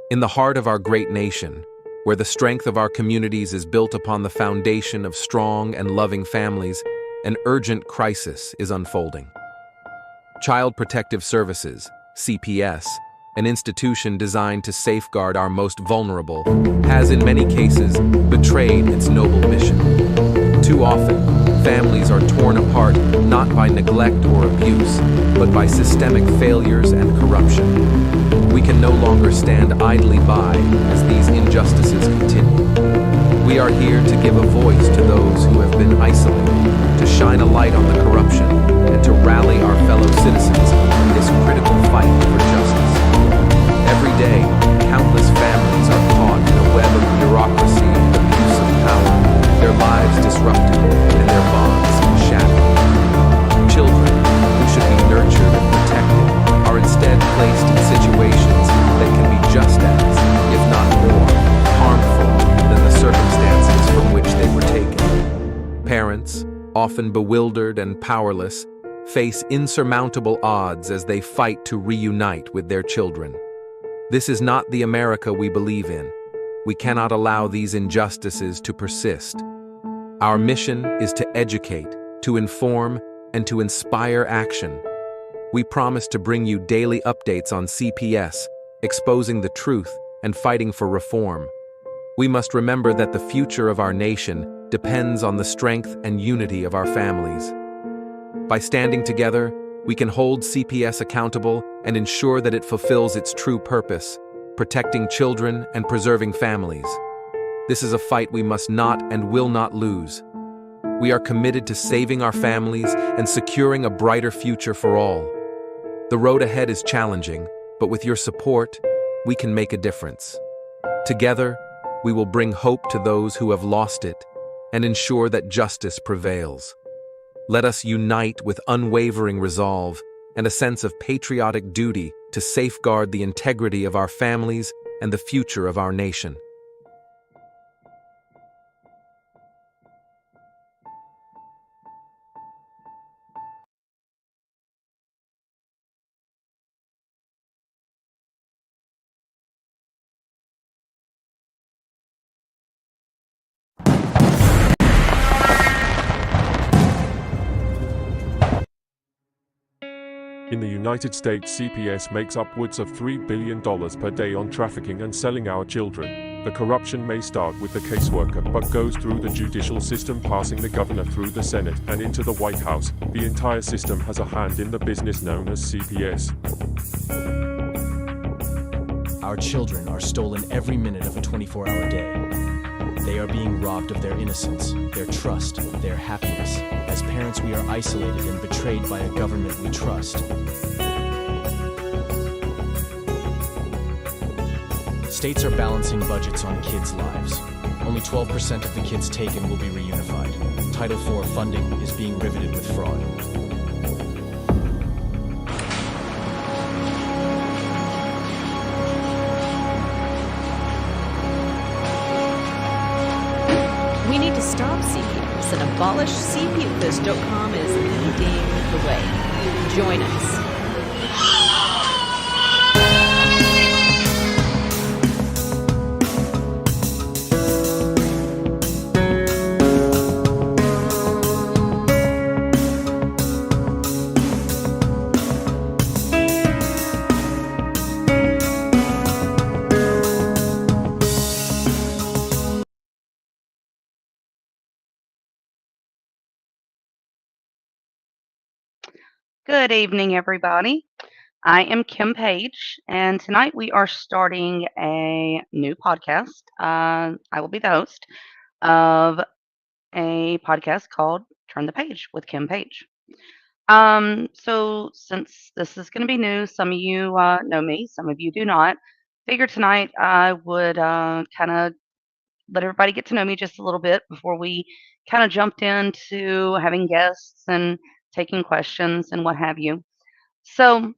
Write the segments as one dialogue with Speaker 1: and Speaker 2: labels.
Speaker 1: In the heart of our great nation, where the strength of our communities is built upon the foundation of strong and loving families, an urgent crisis is unfolding. Child Protective Services, CPS, an institution designed to safeguard our most vulnerable, has in many cases betrayed its noble mission. Too often, families are torn apart not by neglect or abuse, but by systemic failures and corruption. We can no longer stand idly by as these injustices continue. We are here to give a voice to those who have been isolated, to shine a light on the corruption, and to rally our fellow citizens in this critical fight for justice. Every day, countless families are caught in a web of bureaucracy and abuse of power, their lives disrupted and their bonds shattered. Children, who should be nurtured and protected, are instead placed in situations that can be just as, if not more, harmful than the circumstances from which they were taken. Parents, often bewildered and powerless, face insurmountable odds as they fight to reunite with their children. This is not the America we believe in. We cannot allow these injustices to persist. Our mission is to educate, to inform, and to inspire action. We promise to bring you daily updates on CPS, exposing the truth and fighting for reform. We must remember that the future of our nation depends on the strength and unity of our families. By standing together, we can hold CPS accountable and ensure that it fulfills its true purpose, protecting children and preserving families. This is a fight we must not and will not lose. We are committed to saving our families and securing a brighter future for all. The road ahead is challenging, but with your support, we can make a difference. Together, we will bring hope to those who have lost it and ensure that justice prevails. Let us unite with unwavering resolve and a sense of patriotic duty to safeguard the integrity of our families and the future of our nation.
Speaker 2: In the United States, CPS makes upwards of $3 billion per day on trafficking and selling our children. The corruption may start with the caseworker, but goes through the judicial system, passing the governor through the Senate and into the White House. The entire system has a hand in the business known as CPS.
Speaker 3: Our children are stolen every minute of a 24-hour day. They are being robbed of their innocence, their trust, their happiness. As parents, we are isolated and betrayed by a government we trust. States are balancing budgets on kids' lives. Only 12% of the kids taken will be reunified. Title IV funding is being riveted with fraud.
Speaker 4: We need to stop CPS and abolish CPS.com is leading the way. Join us. Good evening, everybody. I am Kim Page, and tonight we are starting a new podcast. I will be the host of a podcast called Turn the Page with Kim Page. So since this is going to be new, some of you know me, some of you do not. Figure tonight I would kind of let everybody get to know me just a little bit before we kind of jumped into having guests and taking questions and what have you. So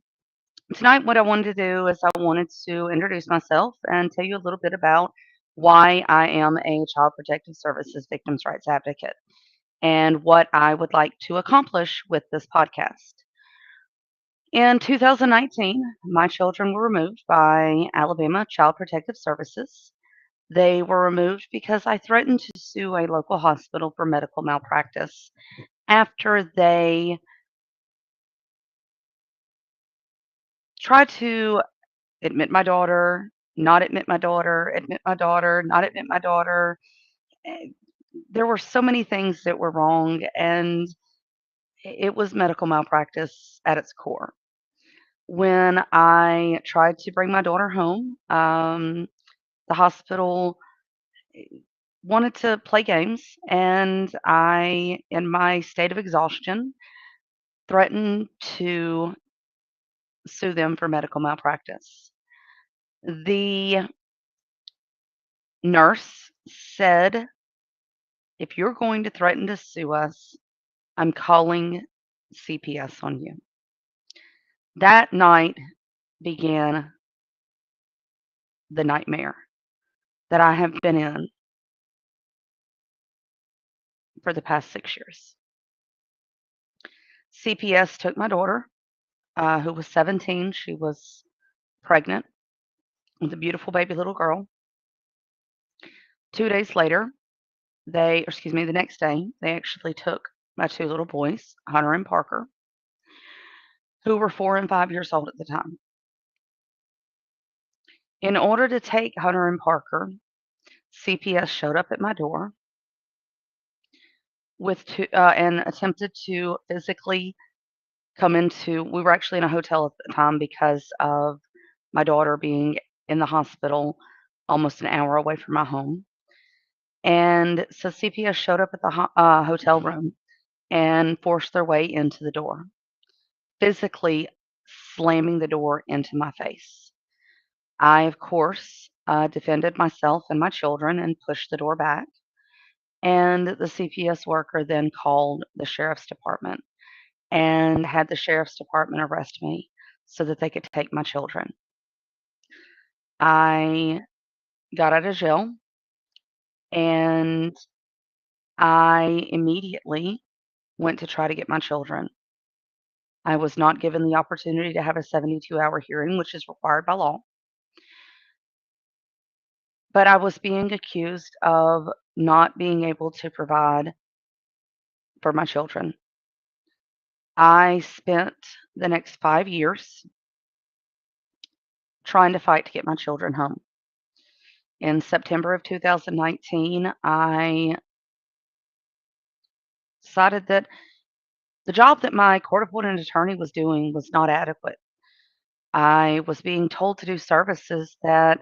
Speaker 4: tonight, what I wanted to do is I wanted to introduce myself and tell you a little bit about why I am a Child Protective Services Victims Rights Advocate and what I would like to accomplish with this podcast. In 2019, my children were removed by Alabama Child Protective Services. They were removed because I threatened to sue a local hospital for medical malpractice after they tried to admit my daughter, not admit my daughter, admit my daughter, not admit my daughter. Eh, There were so many things that were wrong, and it was medical malpractice at its core. When I tried to bring my daughter home, the hospital wanted to play games, and I, in my state of exhaustion, threatened to sue them for medical malpractice. The nurse said, "If you're going to threaten to sue us, I'm calling CPS on you." That night began the nightmare that I have been in for the past 6 years. CPS took my daughter, who was 17. She was pregnant with a beautiful baby little girl. 2 days later, the next day, they actually took my two little boys, Hunter and Parker, who were 4 and 5 years old at the time. In order to take Hunter and Parker, CPS showed up at my door and attempted to physically come into. We were actually in a hotel at the time because of my daughter being in the hospital almost an hour away from my home. And so CPS showed up at the hotel room and forced their way into the door, physically slamming the door into my face. I, of course, defended myself and my children and pushed the door back. And the CPS worker then called the sheriff's department and had the sheriff's department arrest me so that they could take my children. I got out of jail and I immediately went to try to get my children. I was not given the opportunity to have a 72-hour hearing, which is required by law, but I was being accused of not being able to provide for my children. I spent the next 5 years trying to fight to get my children home. In September of 2019, I decided that the job that my court appointed attorney was doing was not adequate. I was being told to do services that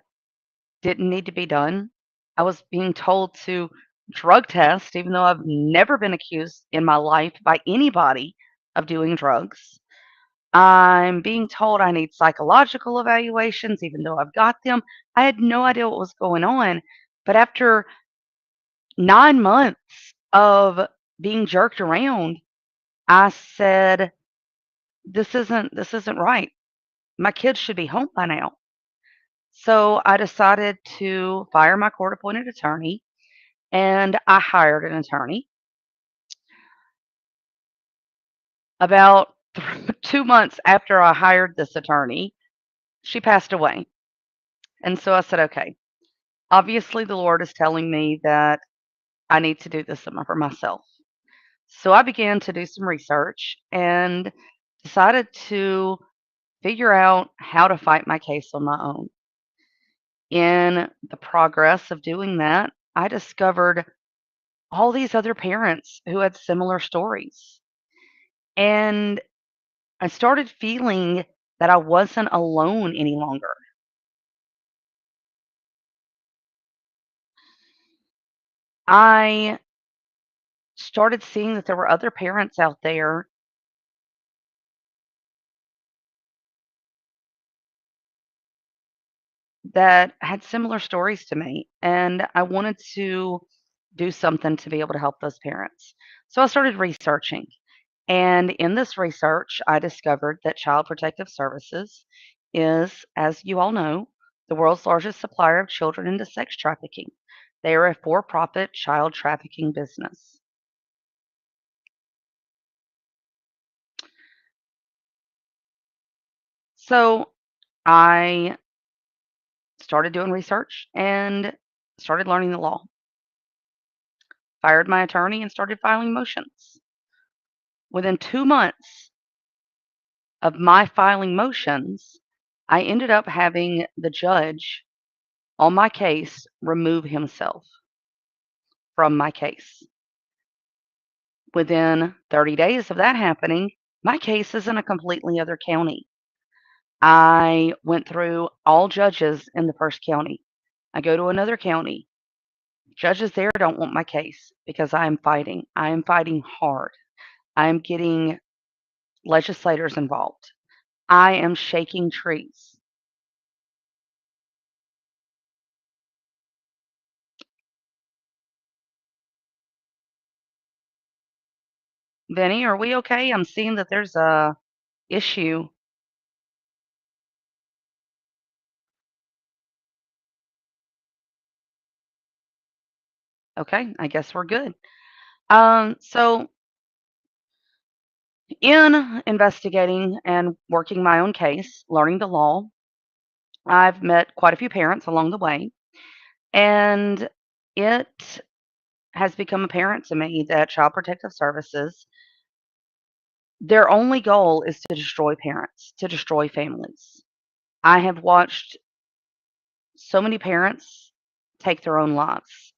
Speaker 4: didn't need to be done. I was being told to drug test, even though I've never been accused in my life by anybody of doing drugs. I'm being told I need psychological evaluations, even though I've got them. I had no idea what was going on. But after 9 months of being jerked around, I said, this isn't right. My kids should be home by now. So I decided to fire my court appointed attorney and I hired an attorney. About 2 months after I hired this attorney, she passed away. And so I said, okay, obviously the Lord is telling me that I need to do this for myself. So I began to do some research and decided to figure out how to fight my case on my own. In the progress of doing that, I discovered all these other parents who had similar stories. And I started feeling that I wasn't alone any longer. I started seeing that there were other parents out there that had similar stories to me, and I wanted to do something to be able to help those parents. So I started researching. And in this research, I discovered that Child Protective Services is, as you all know, the world's largest supplier of children into sex trafficking. They are a for profit child trafficking business. So I started doing research and started learning the law, fired my attorney, and started filing motions. Within 2 months of my filing motions, I ended up having the judge on my case remove himself from my case. Within 30 days of that happening, my case is in a completely other county. I went through all judges in the first county. I go to another county. Judges there don't want my case because I am fighting. I am fighting hard. I am getting legislators involved. I am shaking trees. Vinny, are we okay? I'm seeing that there's a issue. Okay, I guess we're good. So in investigating and working my own case, learning the law, I've met quite a few parents along the way, and it has become apparent to me that Child Protective Services, their only goal is to destroy parents, to destroy families. I have watched so many parents take their own lives.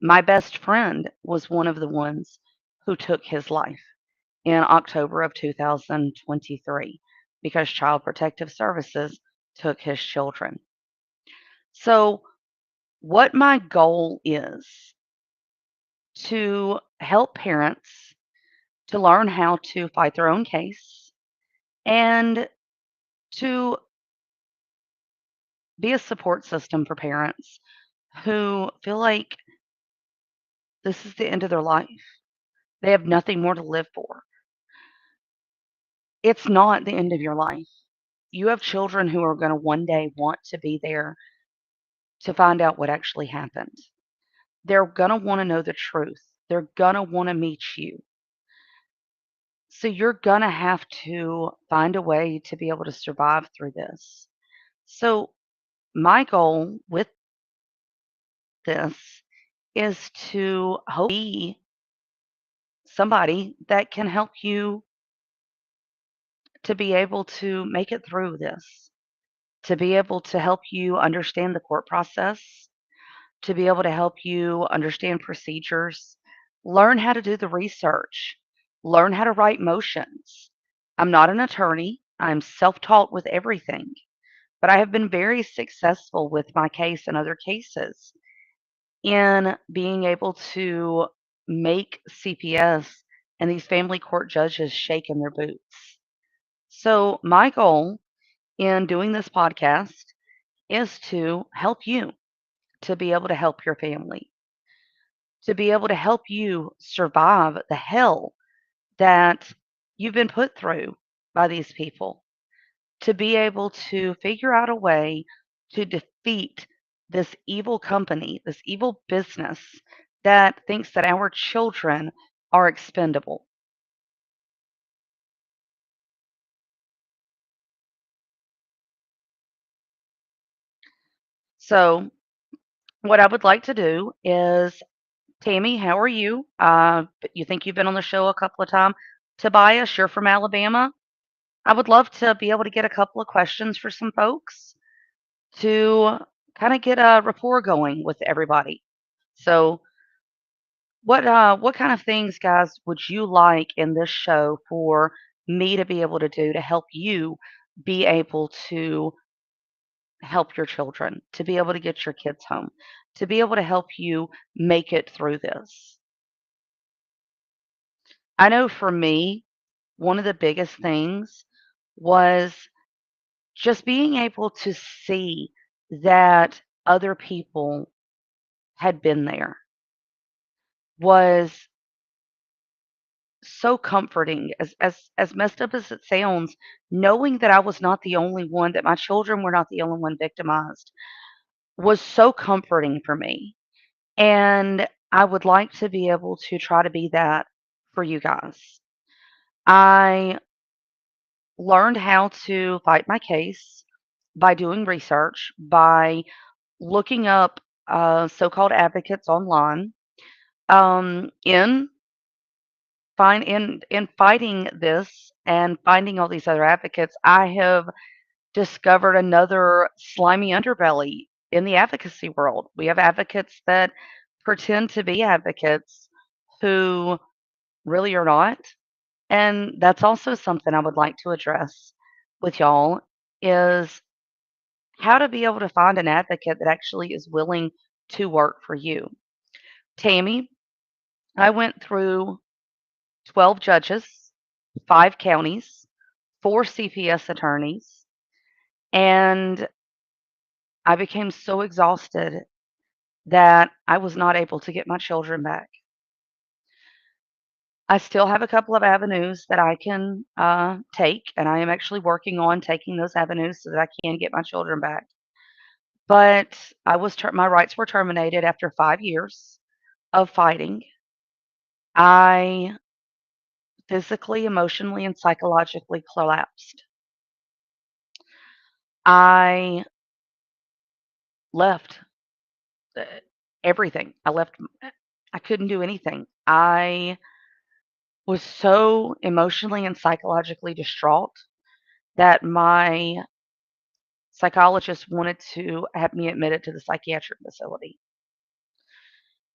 Speaker 4: My best friend was one of the ones who took his life in October of 2023 because Child Protective Services took his children. So, what my goal is to help parents to learn how to fight their own case and to be a support system for parents who feel like this is the end of their life. They have nothing more to live for. It's not the end of your life. You have children who are going to one day want to be there to find out what actually happened. They're going to want to know the truth. They're going to want to meet you. So you're going to have to find a way to be able to survive through this. So my goal with this is to hope be somebody that can help you to be able to make it through this, to be able to help you understand the court process, to be able to help you understand procedures, learn how to do the research, learn how to write motions. I'm not an attorney, I'm self taught with everything, but I have been very successful with my case and other cases in being able to make CPS and these family court judges shake in their boots. So, my goal in doing this podcast is to help you to be able to help your family, to be able to help you survive the hell that you've been put through by these people, to be able to figure out a way to defeat this evil company, this evil business that thinks that our children are expendable. So, what I would like to do is, Tammy, how are you? You think you've been on the show a couple of times. Tobias, you're from Alabama. I would love to be able to get a couple of questions for some folks to kind of get a rapport going with everybody. So, what kind of things, guys, would you like in this show for me to be able to do to help you be able to help your children, to be able to get your kids home, to be able to help you make it through this? I know for me, one of the biggest things was just being able to see that other people had been there was so comforting. As messed up as it sounds, knowing that I was not the only one, that my children were not the only one victimized, was so comforting for me. And I would like to be able to try to be that for you guys. I learned how to fight my case by doing research, by looking up so-called advocates online. In in fighting this and finding all these other advocates, I have discovered another slimy underbelly in the advocacy world. We have advocates that pretend to be advocates who really are not. And that's also something I would like to address with y'all is how to be able to find an advocate that actually is willing to work for you. Tammy, I went through 12 judges, 5 counties, 4 CPS attorneys, and I became so exhausted that I was not able to get my children back. I still have a couple of avenues that I can take, and I am actually working on taking those avenues so that I can get my children back. But my rights were terminated after 5 years of fighting. I physically, emotionally, and psychologically collapsed. I left uh, everything. I couldn't do anything. I was so emotionally and psychologically distraught that my psychologist wanted to have me admitted to the psychiatric facility.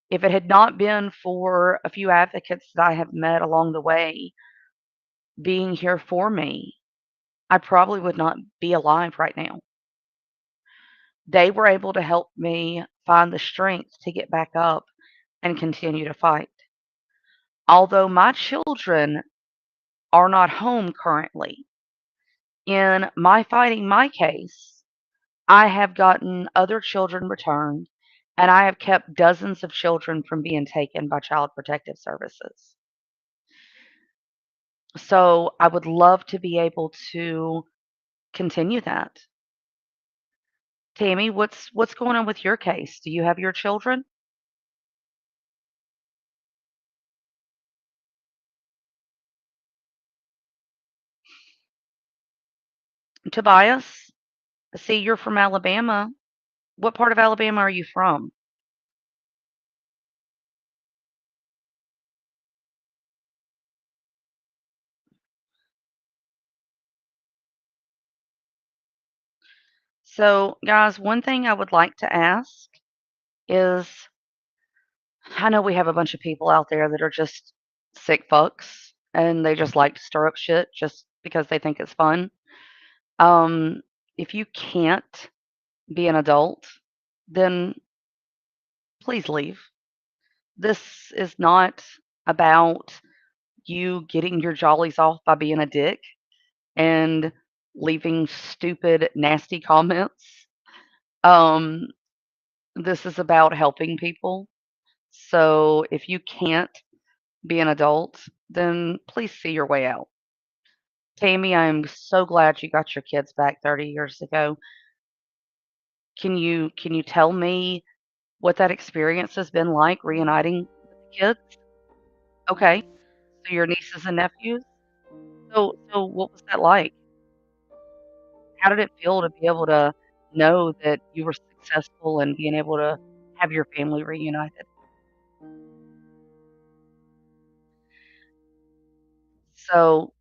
Speaker 4: If it had not been for a few advocates that I have met along the way being here for me, I probably would not be alive right now. They were able to help me find the strength to get back up and continue to fight. Although my children are not home currently, in my fighting my case, I have gotten other children returned, and I have kept dozens of children from being taken by Child Protective Services. So I would love to be able to continue that. Tammy, what's going on with your case? Do you have your children? Tobias, I see you're from Alabama. What part of Alabama are you from? So, guys, one thing I would like to ask is I know we have a bunch of people out there that are just sick fucks and they just like to stir up shit just because they think it's fun. Um, if you can't be an adult, then please leave. This is not about you getting your jollies off by being a dick and leaving stupid, nasty comments. Um, this is about helping people. So if you can't be an adult, then please see your way out. Tammy, I'm so glad you got your kids back 30 years ago. Can you tell me what that experience has been like reuniting with the kids? Okay. So your nieces and nephews? So what was that like? How did it feel to be able to know that you were successful and being able to have your family reunited? So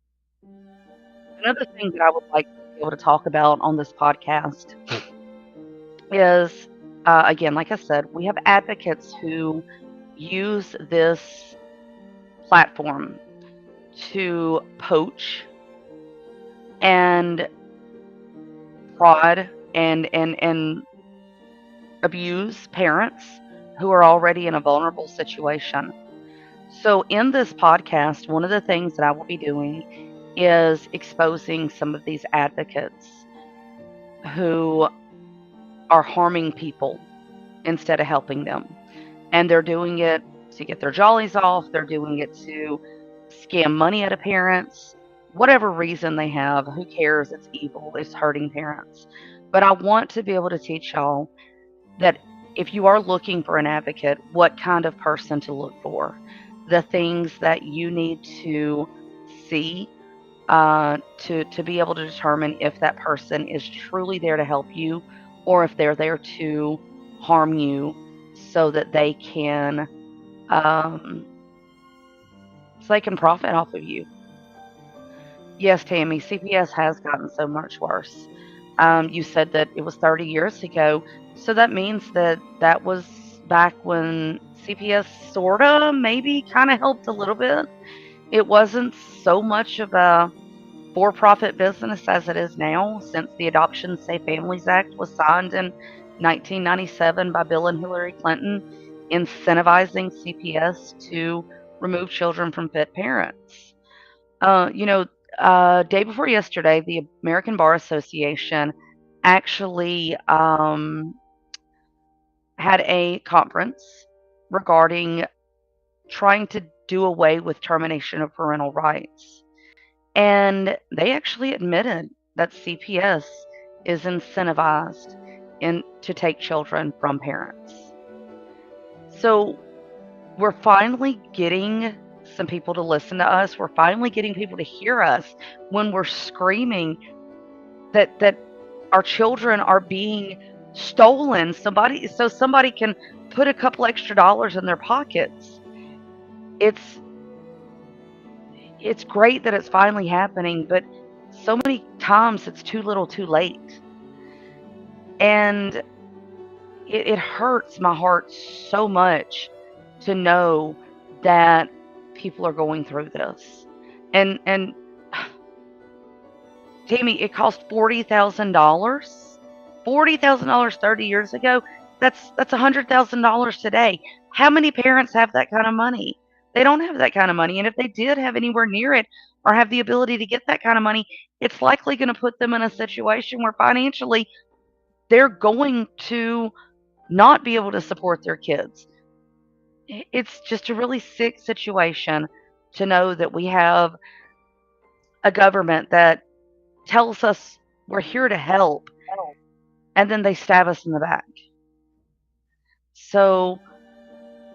Speaker 4: another thing that I would like to be able to talk about on this podcast is, again, like I said, we have advocates who use this platform to poach and prod and abuse parents who are already in a vulnerable situation. So, in this podcast, one of the things that I will be doing is exposing some of these advocates who are harming people instead of helping them. And they're doing it to get their jollies off, they're doing it to scam money out of parents, whatever reason they have, who cares? It's evil, it's hurting parents. But I want to be able to teach y'all that if you are looking for an advocate, what kind of person to look for, the things that you need to see to be able to determine if that person is truly there to help you or if they're there to harm you so that they can um, profit off of you. Yes, Tammy, CPS has gotten so much worse. You said that it was 30 years ago, so that means that that was back when CPS sorta, maybe, kind of helped a little bit. It wasn't so much of a for-profit business as it is now, since the Adoption Safe Families Act was signed in 1997 by Bill and Hillary Clinton, incentivizing CPS to remove children from fit parents. You know, day before yesterday, the American Bar Association actually had a conference regarding trying to do away with termination of parental rights. And they actually admitted that CPS is incentivized to take children from parents. So we're finally getting some people to listen to us. We're finally getting people to hear us when we're screaming that our children are being stolen. Somebody can put a couple extra dollars in their pockets. It's great that it's finally happening, but so many times it's too little, too late. And it hurts my heart so much to know that people are going through this. And Tammy, it cost $40,000. $40,000 30 years ago. That's $100,000 today. How many parents have that kind of money? They don't have that kind of money. And if they did have anywhere near it or have the ability to get that kind of money, it's likely going to put them in a situation where financially they're going to not be able to support their kids. It's just a really sick situation to know that we have a government that tells us we're here to help, and then they stab us in the back. So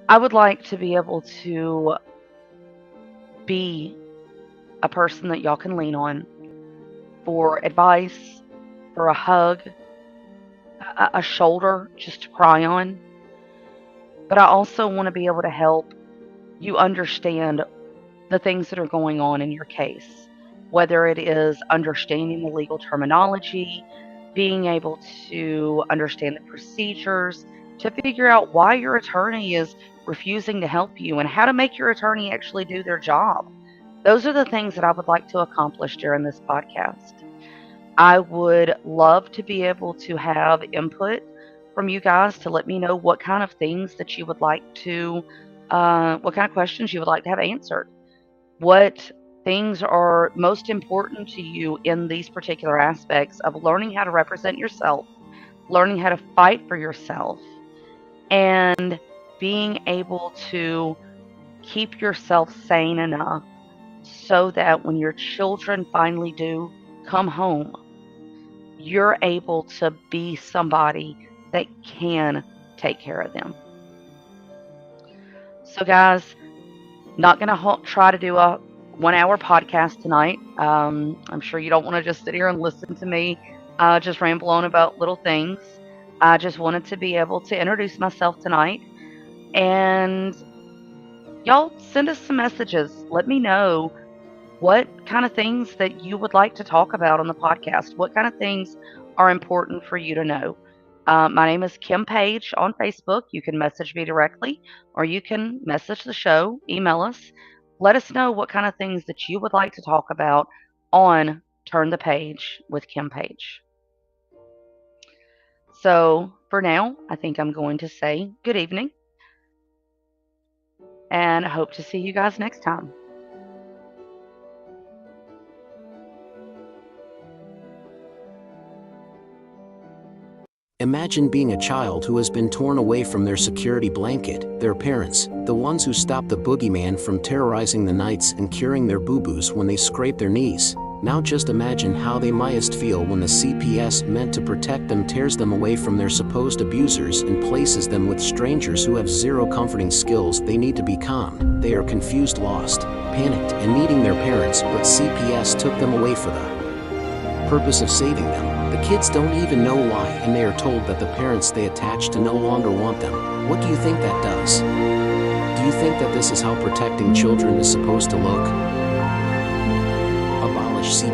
Speaker 4: I would like to be able to be a person that y'all can lean on for advice, for a hug, a shoulder just to cry on. But I also want to be able to help you understand the things that are going on in your case, whether it is understanding the legal terminology, being able to understand the procedures, to figure out why your attorney is refusing to help you and how to make your attorney actually do their job. Those are the things that I would like to accomplish during this podcast. I would love to be able to have input from you guys to let me know what kind of things that you would like to, what kind of questions you would like to have answered. What things are most important to you in these particular aspects of learning how to represent yourself, learning how to fight for yourself, and being able to keep yourself sane enough so that when your children finally do come home, you're able to be somebody that can take care of them. So guys, not going to try to do a 1-hour podcast tonight. I'm sure you don't want to just sit here and listen to me just ramble on about little things. I just wanted to be able to introduce myself tonight. And y'all send us some messages. Let me know what kind of things that you would like to talk about on the podcast. What kind of things are important for you to know? My name is Kim Page on Facebook. You can message me directly, or you can message the show, email us. Let us know what kind of things that you would like to talk about on Turn the Page with Kim Page. So for now, I think I'm going to say good evening, and I hope to see you guys next time.
Speaker 5: Imagine being a child who has been torn away from their security blanket, their parents, the ones who stop the boogeyman from terrorizing the nights and curing their boo-boos when they scrape their knees. Now just imagine how they must feel when the CPS meant to protect them tears them away from their supposed abusers and places them with strangers who have zero comforting skills. They need to be calm. They are confused, lost, panicked, and needing their parents, but CPS took them away for the purpose of saving them. The kids don't even know why, and they are told that the parents they attach to no longer want them. What do you think that does? Do you think that this is how protecting children is supposed to look? Abolish CPS.